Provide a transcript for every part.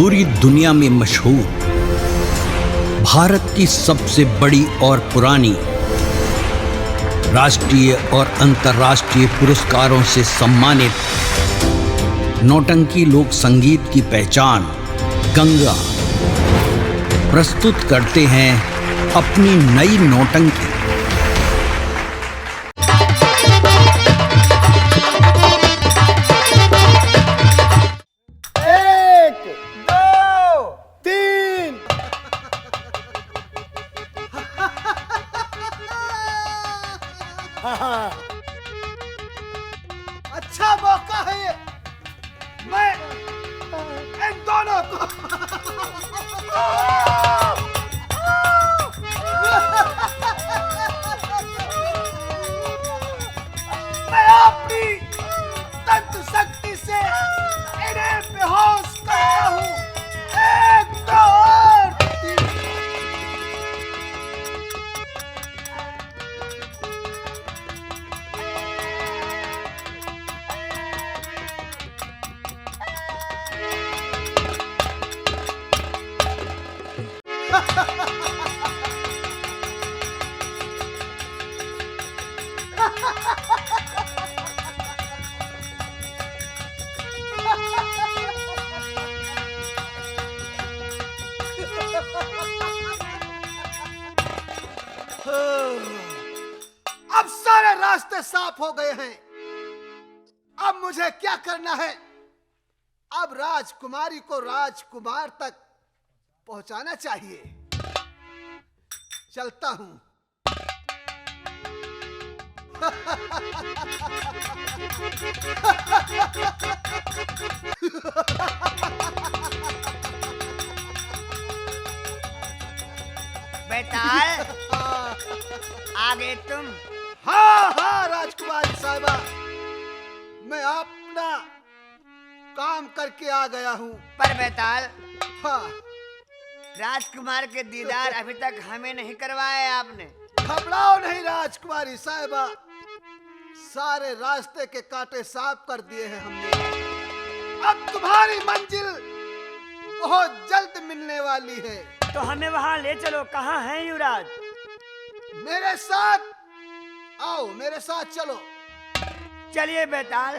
पूरी दुनिया में मशहूर, भारत की सबसे बड़ी और पुरानी, राष्ट्रीय और अंतर्राष्ट्रीय पुरस्कारों से सम्मानित नौटंकी लोक संगीत की पहचान गंगा प्रस्तुत करते हैं अपनी नई नौटंकी। अच्छा मौका है ये, मैं इन दोनों को मैं अपनी तंत्र शक्ति से इन्हें बेहोश करता हूँ। एक, दो और तीन। अब सारे रास्ते साफ हो गए हैं। अब मुझे क्या करना है? अब राजकुमारी को राजकुमार तक पहुंचाना चाहिए। चलता हूं। बेताल, आगे तुम। हाँ हाँ राजकुमारी साहिबा, मैं अपना काम करके आ गया हूँ। पर बेताल, हाँ, राजकुमार के दीदार अभी तक हमें नहीं करवाए आपने। घबराओ नहीं राजकुमारी साहिबा, सारे रास्ते के कांटे साफ कर दिए हैं हमने। अब तुम्हारी मंजिल बहुत जल्द मिलने वाली है। तो हमें वहाँ ले चलो। कहाँ है युवराज? मेरे साथ आओ, मेरे साथ चलो। चलिए बेताल।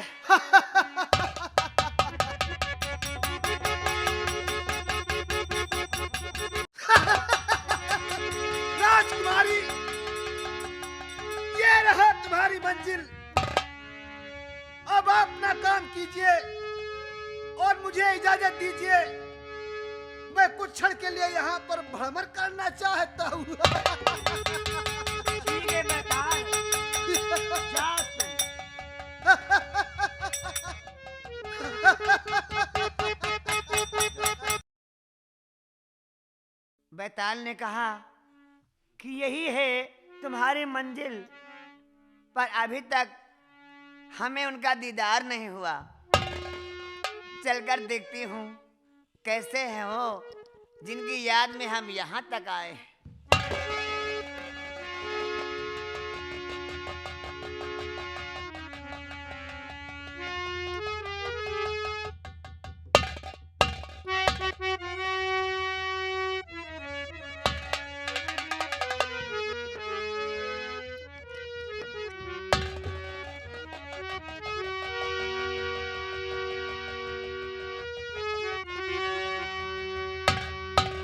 राजकुमारी, ये रहा तुम्हारी मंजिल। अब आप अपना काम कीजिए और मुझे इजाजत दीजिए। मैं कुछ क्षण के लिए यहाँ पर भ्रमण करना चाहता हूँ। ठीक है बेताल, जाओ तुम। बेताल ने कहा कि यही है तुम्हारी मंजिल, पर अभी तक हमें उनका दीदार नहीं हुआ। चलकर देखती हूँ कैसे हैं वो, जिनकी याद में हम यहाँ तक आए।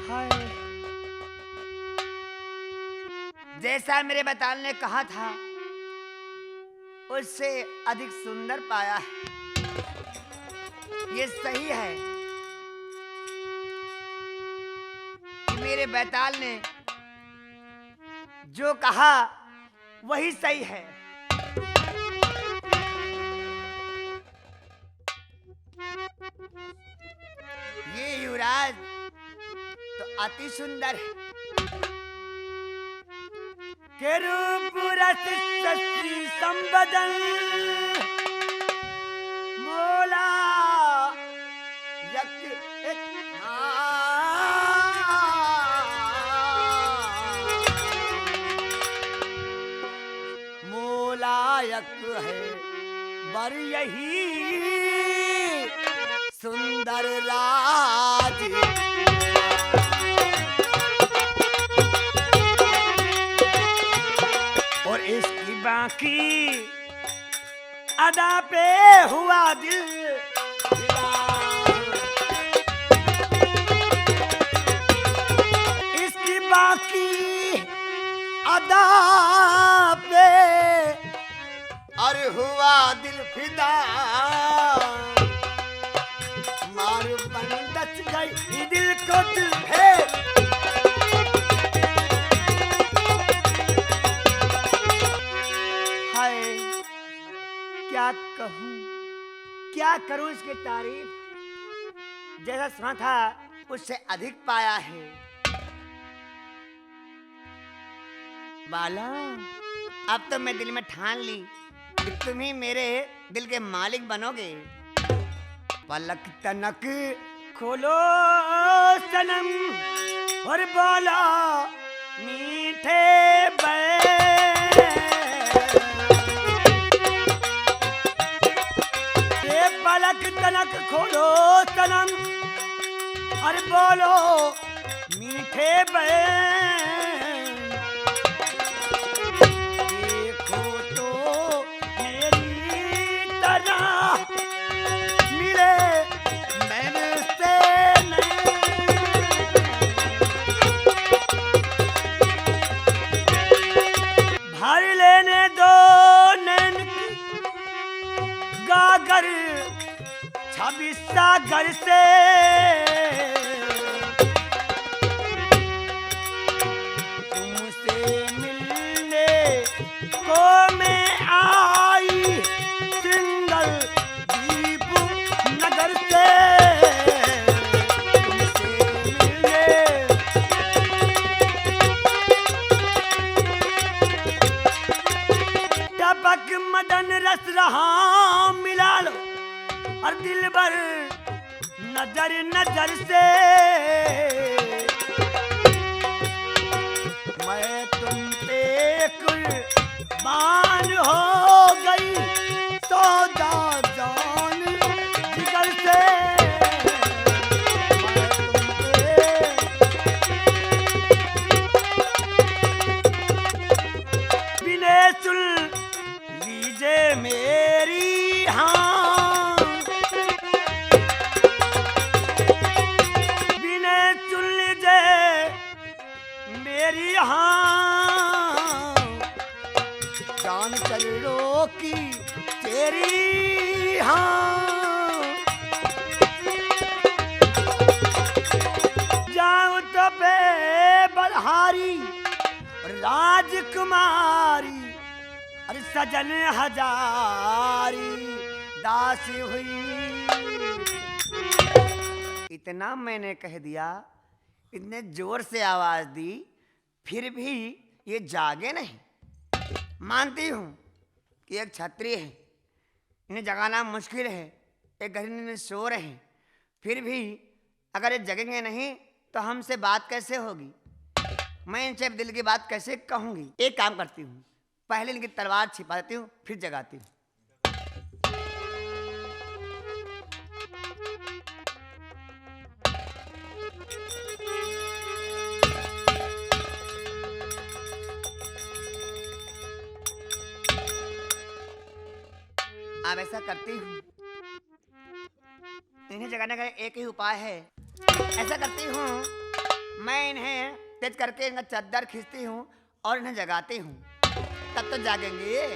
हाय, जैसा मेरे बेताल ने कहा था, उससे अधिक सुंदर पाया है। ये सही है कि मेरे बेताल ने जो कहा वही सही है। ये युवराज तो अति सुंदर है। के रूप रस शशि संबदन मोला यक मोलायक है बर यही सुंदर राज अदा पे हुआ दिल फिदा। इसकी बाकी अदा पे और हुआ दिल फिदा। मार बन दच गई दिल को दिल है। हाय क्या कहूँ, क्या करूँ इसकी तारीफ। जैसा सुना था उससे अधिक पाया है। बाला, अब तो मैं दिल में ठान ली कि तुम ही मेरे दिल के मालिक बनोगे। पलक तनक खोलो सनम और बोला मीठे ये पलक तनक खोलो सनम और बोलो मीठे देखो तो मेरी तरह मिले मैंने से भर लेने दो नैन की गागर छब्बीस सागर से। तुमसे मिलने को मैं आई सिंगल दीप नगर से। तुमसे मिलने टपक मदन रस रहा मिला लो और दिल भर नजर नजर से। मैं तुम पे कुर्बान हो गई सौदा जान जिगर से। मैं तुम पे बिने सुन लीजिए मेरी हाँ, बिने सुन लीजिए मेरी हाँ। जान चल रो की तेरी हाँ। जाऊं तो पे बलहारी राजकुमारी अरे सजन हजारी दासी हुई। इतना मैंने कह दिया, इतने जोर से आवाज दी, फिर भी ये जागे नहीं। मानती हूं कि एक क्षत्रिय है, इन्हें जगाना मुश्किल है, एक गहरी में सो रहे हैं, फिर भी अगर ये जगेंगे नहीं तो हमसे बात कैसे होगी। मैं इनसे दिल की बात कैसे कहूंगी। एक काम करती हूँ, पहले इनकी तलवार छिपाती हूँ, फिर जगाती हूँ। अब ऐसा करती हूँ, इन्हें जगाने का एक ही उपाय है। ऐसा करती हूँ, मैं इन्हें तेज करके इनका चद्दर खींचती हूँ और इन्हें जगाती हूँ, तब तो जागेंगे।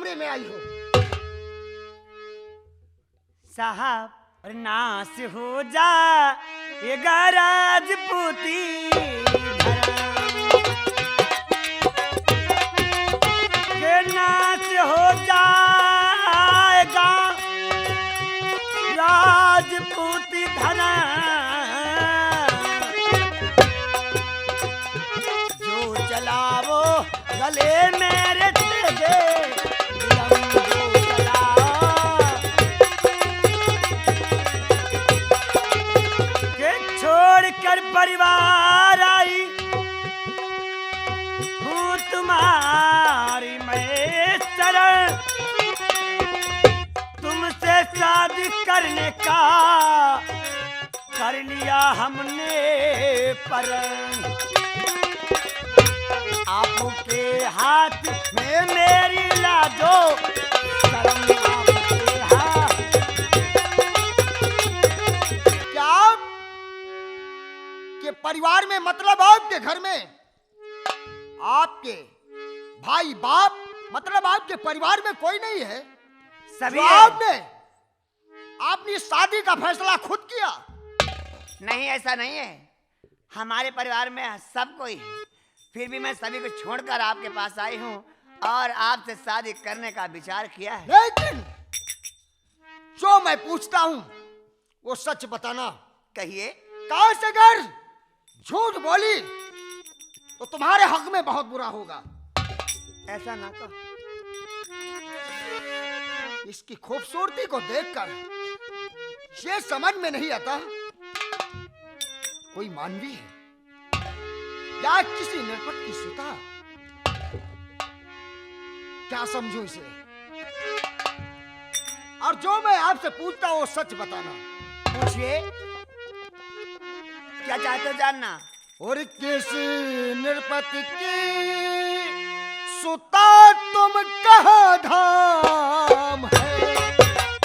कूड़े में आई हो? साहब और नाश हो जा ये राजपूती के नाश हो जाएगा राजपूती धरा जो चलावो गले मेरे तेरे कर परिवार आई हूँ तुम्हारी मैं शरण तुमसे शादी करने का कर लिया हमने प्रण आपके हाथ में मेरी लाजो शर्म आपके हाथ के परिवार में मतलब आपके घर में आपके भाई बाप मतलब आपके परिवार में कोई नहीं है? सभी आपने शादी का फैसला खुद किया? नहीं, ऐसा नहीं है। हमारे परिवार में सब कोई है, फिर भी मैं सभी को छोड़कर आपके पास आई हूँ और आपसे शादी करने का विचार किया है। लेकिन जो मैं पूछता हूँ वो सच बताना। कहिए। काश अगर झूठ बोली तो तुम्हारे हक में बहुत बुरा होगा। ऐसा ना कहो। इसकी खूबसूरती को देखकर ये समझ में नहीं आता कोई मानवी है या किसी नरपट की सुता। क्या समझूं इसे? और जो मैं आपसे पूछता हूं वो सच बताना। पूछिए, क्या चाहते हो जानना? और किस नृपति की सुता तुम कहाँ धाम है?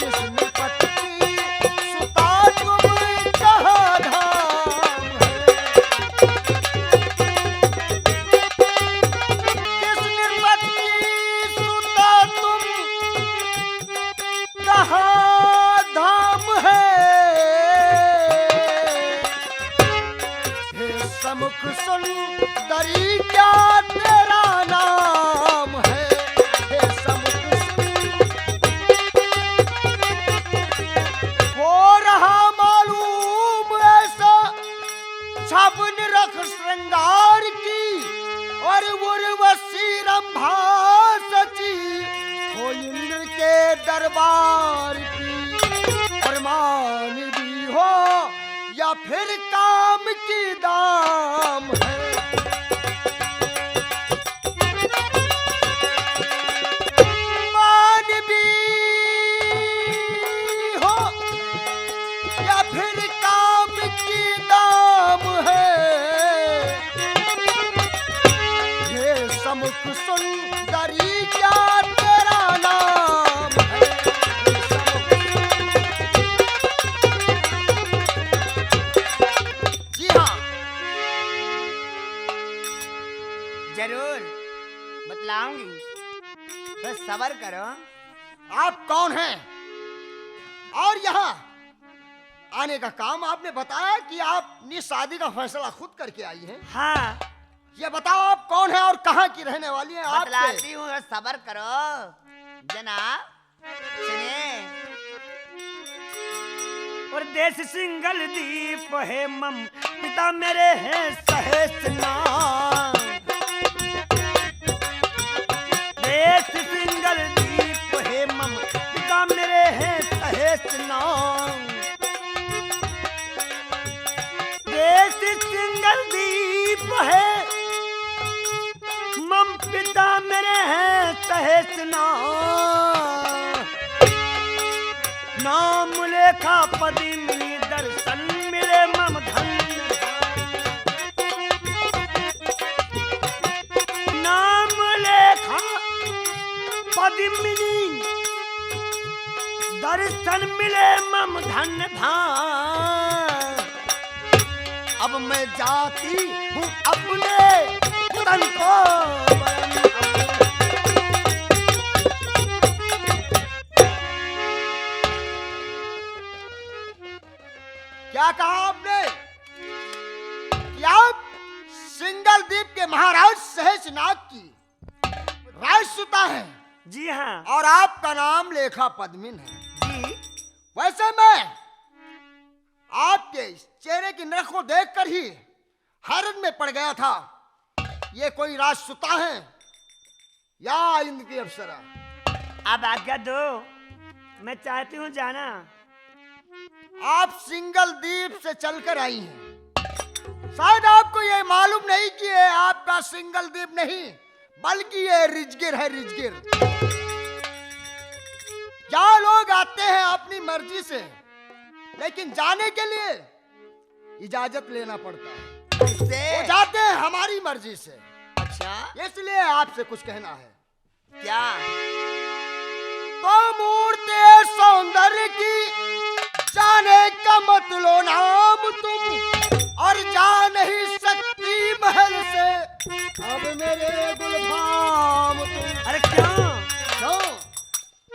किस नृपति की सुता तुम कहाँ धाम है? किस नृपति की सुता तुम कहाँ धाम है? समुख सुंदरी क्या तेरा नाम है? हे समुख हो रहा मालूम ऐसा छापन रख श्रृंगार की और उर्वशी रंभा सची हो इंद्र के दरबार की। और मान भी हो या फिर काम की दाम है। मान भी हो या फिर काम की दाम है। ये समुख सुंदरी क्या तेरा नाम है? जरूर बतलाऊंगी, बस सब्र करो। आप कौन हैं और यहाँ आने का काम आपने बताया कि आप अपनी शादी का फैसला खुद करके आई हैं। हाँ, ये बताओ आप कौन हैं और कहाँ की रहने वाली हैं? बतलाती हूँ, सब्र करो जनाब। सुनिए। और देश सिंगल दीप है मम पिता मेरे हैं सहेस नाम। देश सिंगल दीप है मम पिता मेरे हैं सहेस नाम। देश सिंगल दीप है मम पिता मेरे हैं सहेस नाम। नाम लेखा पदी मिली दर्शन मिले मम धन्य। नाम लेखा पदी मिली दर्शन मिले मम धन्य धाम। अब मैं जाती हूँ अपने वतन को क्या कहा आपने कि आप सिंगल द्वीप के महाराज सहजनाग की राजसुता है जी हाँ और आपका नाम लेखा पद्मिन है। जी। वैसे मैं आपके इस चेहरे की नख को देखकर ही हैरत में पड़ गया था। ये कोई राजसुता है या इंद्र की अप्सरा? अब आज्ञा दो, मैं चाहती हूँ जाना। आप सिंगल द्वीप से चलकर आई हैं। शायद आपको ये मालूम नहीं कि ये आपका सिंगल द्वीप नहीं बल्कि ये रिजगिर है, रिजगिर। क्या लोग आते हैं अपनी मर्जी से, लेकिन जाने के लिए इजाजत लेना पड़ता है। इससे वो जाते हैं हमारी मर्जी से। अच्छा इसलिए आपसे कुछ कहना है। क्या? तो मूर्ति सौंदर्य की जाने का मत लो नाम तुम, और जा नहीं सकती महल से अब मेरे गुलफाम तुम। अरे क्यों? क्यों?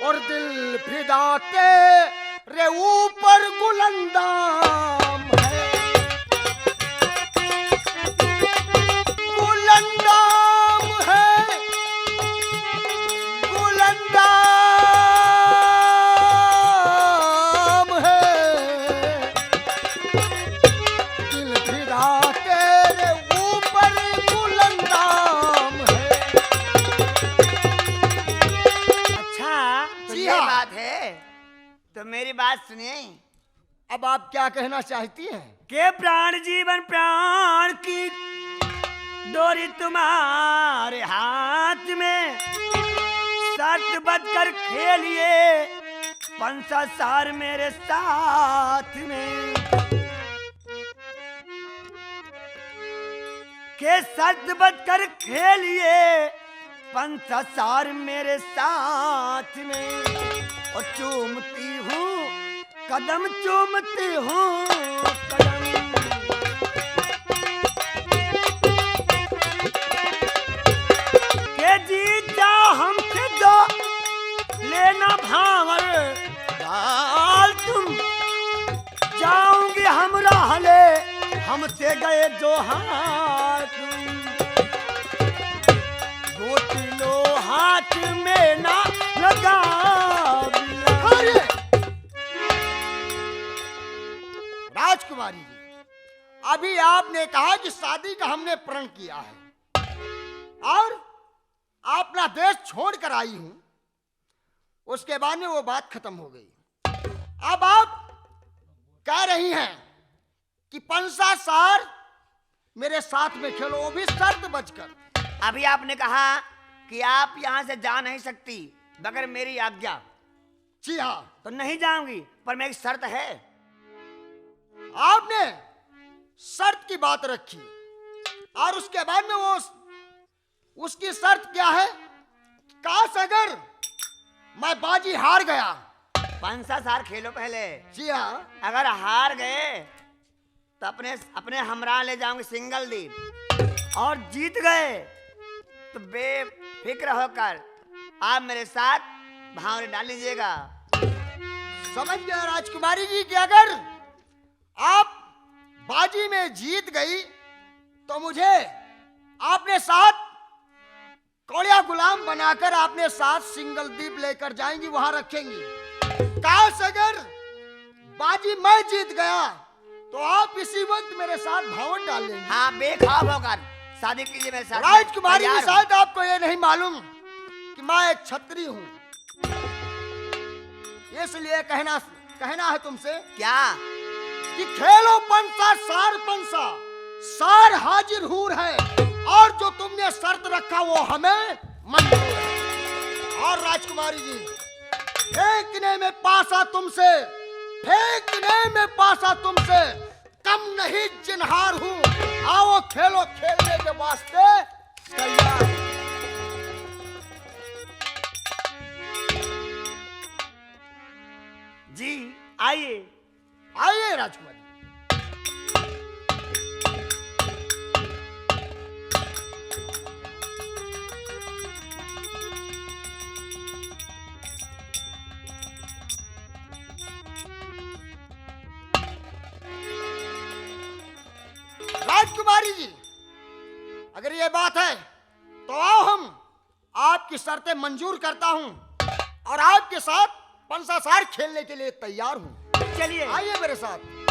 और दिल फिदा तेरे ऊपर गुलंदाम है, गुलंदाम है, गुलंदाम है। दिल फिदा तेरे ऊपर गुलंदाम है। अच्छा तो जी ये हाँ। बात है, तो मेरी बात सुनिए। अब आप क्या कहना चाहती हैं? के प्राण जीवन प्राण की डोरी तुम्हारे हाथ में, शर्त बदकर खेलिए पंसा सार मेरे साथ में। के शर्त बदकर खेलिए पंसा सार मेरे साथ में, और चूमती हूँ कदम, चूमती हूँ कदम। के जीत जा हमसे जो लेना भावर डाल तुम, जाऊंगी हम रहले हमसे गए जो हाथ तुम। गोटी लो हाथ में ना लगा अरे! राजकुमारी जी, अभी आपने कहा कि शादी का हमने प्रण किया है और अपना देश छोड़कर आई हूं, उसके बाद में वो बात खत्म हो गई। अब आप कह रही हैं कि पंसा सार मेरे साथ में खेलो, वो भी शर्त बचकर। अभी आपने कहा कि आप यहाँ से जा नहीं सकती बगैर मेरी आज्ञा। जी हाँ, तो नहीं जाऊंगी, पर मेरी शर्त है। आपने शर्त की बात रखी और उसके बाद में वो उसकी शर्त क्या है? काश अगर मैं बाजी हार गया। पंसा सार खेलो पहले, जी हाँ, अगर हार गए तो अपने अपने हमरा ले जाऊंगे सिंगल द्वीप, और जीत गए तो बेफिक्र होकर आप मेरे साथ भावरे डाल लीजिएगा। समझ गया राजकुमारी जी कि अगर आप बाजी में जीत गई तो मुझे आपने साथ कौड़िया गुलाम बनाकर आपने साथ सिंगल द्वीप लेकर जाएंगी, वहां रखेंगी। काश अगर बाजी मैं जीत गया तो आप इसी वक्त मेरे साथ भावन डाल लेंगे। हाँ, बेखौफ होकर शादी कीजिए मेरे साथ। राजकुमारी जी, तैयार हूं। शायद आपको ये नहीं मालूम कि मैं एक छत्री हूं, इसलिए कहना है तुमसे क्या? कि खेलो पंसा सार पंसा, सार हाजिर हूर है, और जो तुमने शर्त रखा वो हमें मंजूर है। और राजकुमारी जी, फेंकने में पासा तुमसे, फेंकने में पासा तुमसे कम नहीं जिन्हार हूं। आओ खेलो, खेलने के वास्ते तैयार। जी आइए। आइए राजकुमारी। राजकुमारी जी, अगर ये बात है तो आओ, हम आपकी शर्तें मंजूर करता हूं और आपके साथ पंसासार खेलने के लिए तैयार हूं। चलिए आइए मेरे साथ।